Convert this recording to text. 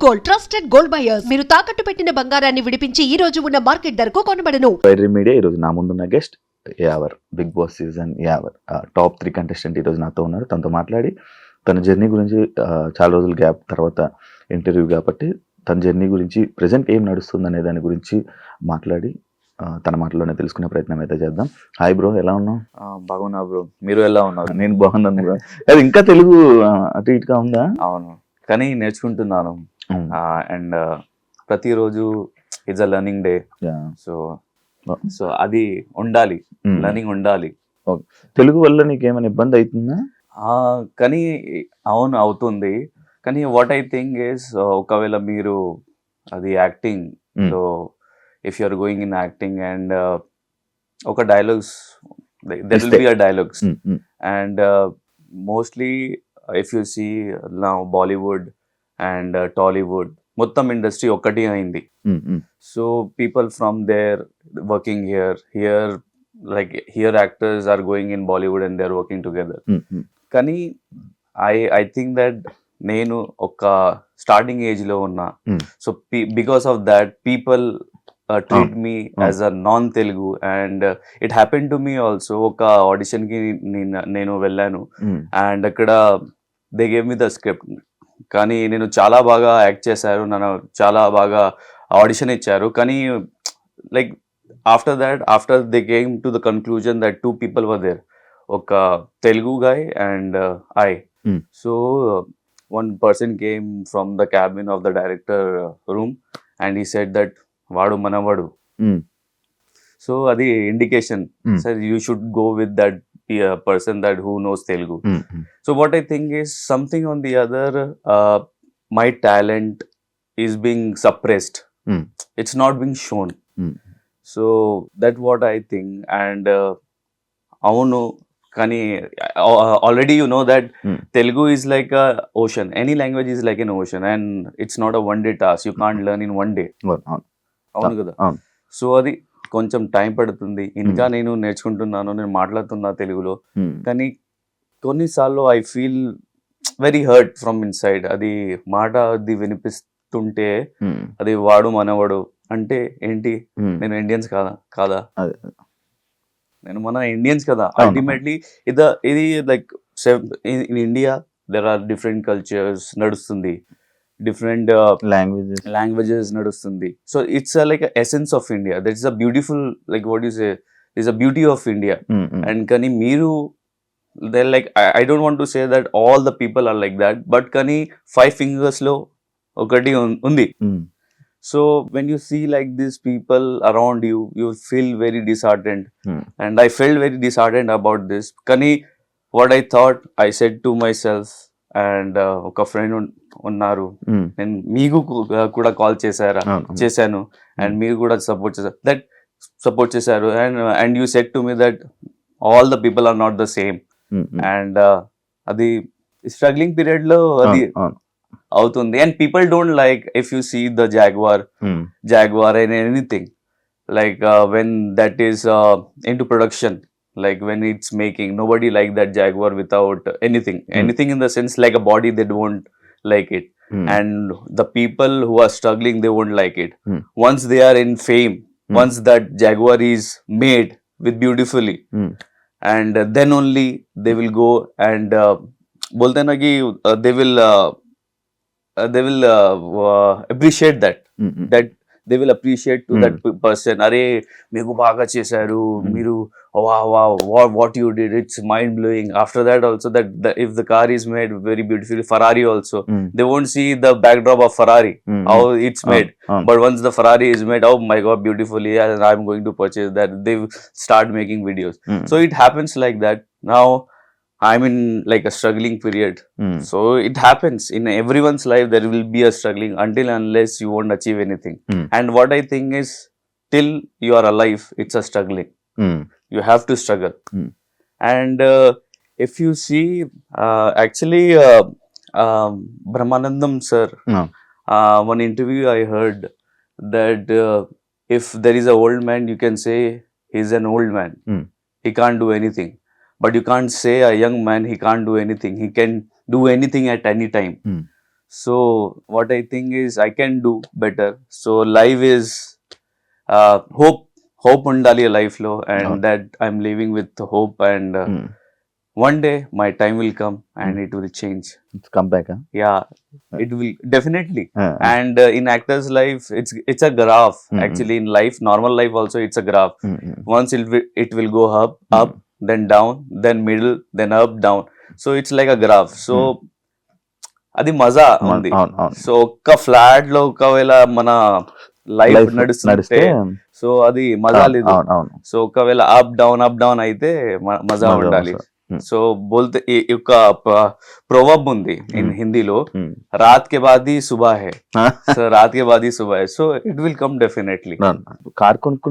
Gold, trusted gold buyers. మీరు తాకట్టు పెట్టిన బంగారాన్ని విడిపించి ఈ రోజు ఉన్న మార్కెట్ ధరకు కొనబడను. వైరీ మీడియా ఈరోజు నా ముందున్న guest Yawar, Bigg Boss season Yawar top 3 contestant ఈరోజు నాతో ఉన్నారు. తనతో మాట్లాడి తన జర్నీ గురించి చాలా రోజుల గ్యాప్ తర్వాత ఇంటర్వ్యూ కాబట్టి తన జర్నీ గురించి ప్రజెంట్ ఏం నడుస్తుంది అనే దాని గురించి మాట్లాడి తన మాటలోనే తెలుసుకునే ప్రయత్నం అయితే చేద్దాం. హాయ్ బ్రో, ఎలా ఉన్నావు? బాగున్నా బ్రో, మీరు ఎలా ఉన్నారు? నేను బాగున్నాను బ్రో. అది ఇంకా తెలుగు అటు ఇటుగా ఉందా? అవును, కానీ నేర్చుకుంటున్నాను. అండ్ ప్రతిరోజు it's a learning day. So అది ఉండాలి, లెర్నింగ్ ఉండాలి. తెలుగు వల్ల నీకు ఏమైనా ఇబ్బంది అవుతుందా? కానీ అవును, అవుతుంది. కానీ వాట్ ఐ థింక్ ఇస్, ఒకవేళ మీరు అది యాక్టింగ్ లో if you are going in acting and ఒక dialogues, there will be a dialogues, and mostly if you see now Bollywood and Tollywood, మొత్తం ఇండస్ట్రీ ఒక్కటి అయింది. So people from there working here like here actors are going in Bollywood and they're working together. కానీ I think that నేను ఒక starting age లో ఉన్నా. So because of that people treat me as a non-Telugu, and it happened to me also. ఒక audition కి నేను వెళ్ళాను and అక్కడ they gave me the script, కానీ నేను చాలా బాగా యాక్ట్ చేశారు, నన్ను చాలా బాగా ఆడిషన్ ఇచ్చారు. కానీ like after they came to the conclusion that 2 people were there, ఒక Telugu guy and I. So one person came from the cabin of the director room and he said that వాడు మనవాడు. So అది indication, sir you should go with that person that who knows Telugu. So what I think is something on the other, my talent is being suppressed, it's not being shown. So that what I think. And అవును, కానీ already you know that Telugu is like a ocean, any language is like an ocean and it's not a one day task, you can't learn in one day. అవును కదా. So అది కొంచెం time పడుతుంది, ఇంకా నేను నేర్చుకుంటున్నాను, నేను మాట్లాడుతున్నా తెలుగులో. కానీ కొన్నిసార్లు I feel very hurt from inside. అది మాట అది వినిపిస్తుంటే అది వాడు మనవాడు అంటే ఏంటి, నేను ఇండియన్స్ కాదా నేను మన ఇండియన్స్ కదా. అల్టిమేట్లీ ఇది like in India there are different cultures నడుస్తుంది, డిఫరెంట్ లాంగ్వేజెస్ నడుస్తుంది. So it's like essence of India, that is a beautiful, like what you say, it's a beauty of India. And కానీ మీరు like I don't want to say that all the people are like that, but కానీ 5 fingers లో ఒకటి ఉంది. So when you see like this people around you, you feel very డిసహార్టెండ్. And I felt very disheartened about this. కానీ what I thought, I said to myself, and ఒక friend ఉన్నారు, నేను మీకు కూడా కాల్ చేశాను అండ్ మీరు కూడా support చేశారు and you said to me that all the people are not the same. And అది స్ట్రగ్లింగ్ పీరియడ్ లో అది అవుతుంది. And people don't like if you see the jaguar and anything, like when that is into production, like when it's making, nobody like that Jaguar without anything in the sense like a body, they won't like it. And the people who are struggling, they won't like it. Once they are in fame, once that Jaguar is made with beautifully, and then only they will go and bolte na ki they will appreciate that they will appreciate to that person. అరే మీకు బాగా చేశారు మీరు, what you did, it's mind blowing. After that also, that if the car is made very beautifully, Ferrari also, they won't see the backdrop of Ferrari, how it's made. But once the Ferrari is made, oh my god, beautifully, and I'm going to purchase that, they start making videos. So it happens like that. Now I'm in like a struggling period. So it happens in everyone's life, there will be a struggling until unless you won't achieve anything. And what I think is, till you are alive, it's a struggling. You have to struggle. And if you see, actually Brahmanandam sir, one interview I heard that if there is a old man, you can say he's an old man, he can't do anything. But you can't say a young man, he can't do anything. He can do anything at any time. So what I think is I can do better. So life is hope undali life lo, and అవును. that I'm living with hope, and one day my time will come and it will change. Come back. Yeah, it will definitely. And in actor's life, it's a graph. Actually, in life, normal life also, it's a graph. Once it will go up, then down, then middle, then up, down. So it's like a graph. So అది మజా ఉంది. అవును అవును. So ఒక్క flat లో ఒకవేళ మన life life నడుస్తుంటే నడిస్తే సో అది మజా లేదు. అవును అవును. సో ఒకవేళ అప్ డౌన్ అయితే మజా ఉండాలి. సో బోల్తే ఒక ప్రోవర్బ్ ఉంది ఇన్ హిందీలో, రాత్ కే బాద్ హీ సుబహ్ హై. సో రాత్ కే బాద్ హీ సుబహ్ హై. So it will come definitely. Car కొనుక్కు